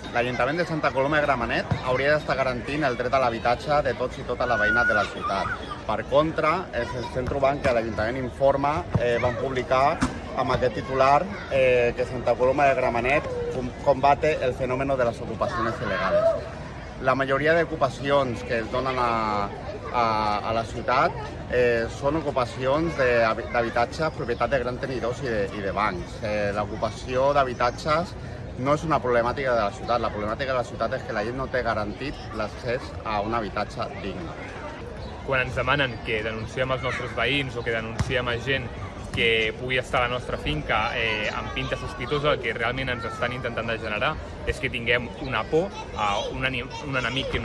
L'Ajuntament de Santa Coloma de Gramenet hauria d'estar garantint el dret a l'habitatge de tots i totes les veïnes de la ciutat. Per contra, ens estem trobant que l'Ajuntament Informa van publicar amb aquest titular que Santa Coloma de Gramenet combate el fenómeno de las ocupaciones ilegales. La majoria d'ocupacions que es donen a la ciutat són ocupacions d'habitatges propietat de grans tenidors i de bancs. L'ocupació d'habitatges no és una problemàtica de la ciutat. La problemàtica de la ciutat és que la gent no té garantit l'accés a un habitatge digne. Quan ens demanen que denunciem els nostres veïns o que denunciem a gent que pugui estar a la nostra finca amb pinta sospitosa, el que realment ens estan intentant de generar és que tinguem una por, un enemic que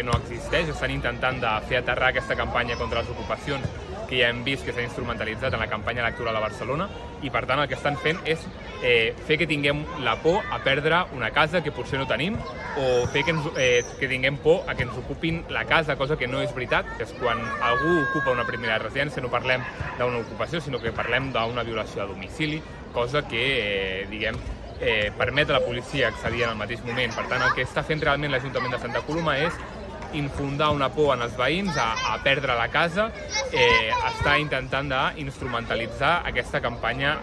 no existeix. Estan intentant de fer aterrar aquesta campanya contra les ocupacions que ja hem vist que s'ha instrumentalitzat en la campanya electoral a Barcelona, i per tant el que estan fent és fer que tinguem la por a perdre una casa que potser no tenim, o fer que tinguem por a que ens ocupin la casa, cosa que no és veritat, que és quan algú ocupa una primera residència no parlem d'una ocupació, sinó que parlem d'una violació a domicili, cosa que, permet a la policia accedir en el mateix moment. Per tant, el que està fent realment l'Ajuntament de Santa Coloma és infundar una por en els veïns a perdre la casa, està intentant d'instrumentalitzar aquesta campanya,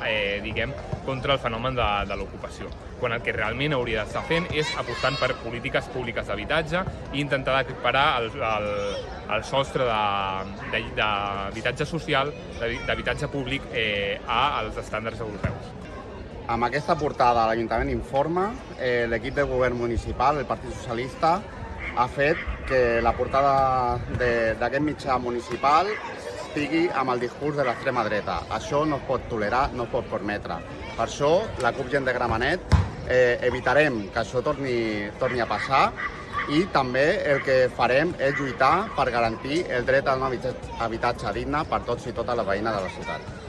contra el fenomen de l'ocupació, quan el que realment hauria d'estar fent és apostant per polítiques públiques d'habitatge i intentar equiparar el sostre d'habitatge social, d'habitatge públic, als estàndards europeus. Amb aquesta portada l'Ajuntament Informa, l'equip de govern municipal, el Partit Socialista, ha fet que la portada d'aquest mitjà municipal estigui amb el discurs de l'extrema dreta. Això no es pot tolerar, no es pot permetre. Per això, la CUP Gent de Gramenet evitarem que això torni a passar, i també el que farem és lluitar per garantir el dret a un habitatge digne per tots i totes les veïnes de la ciutat.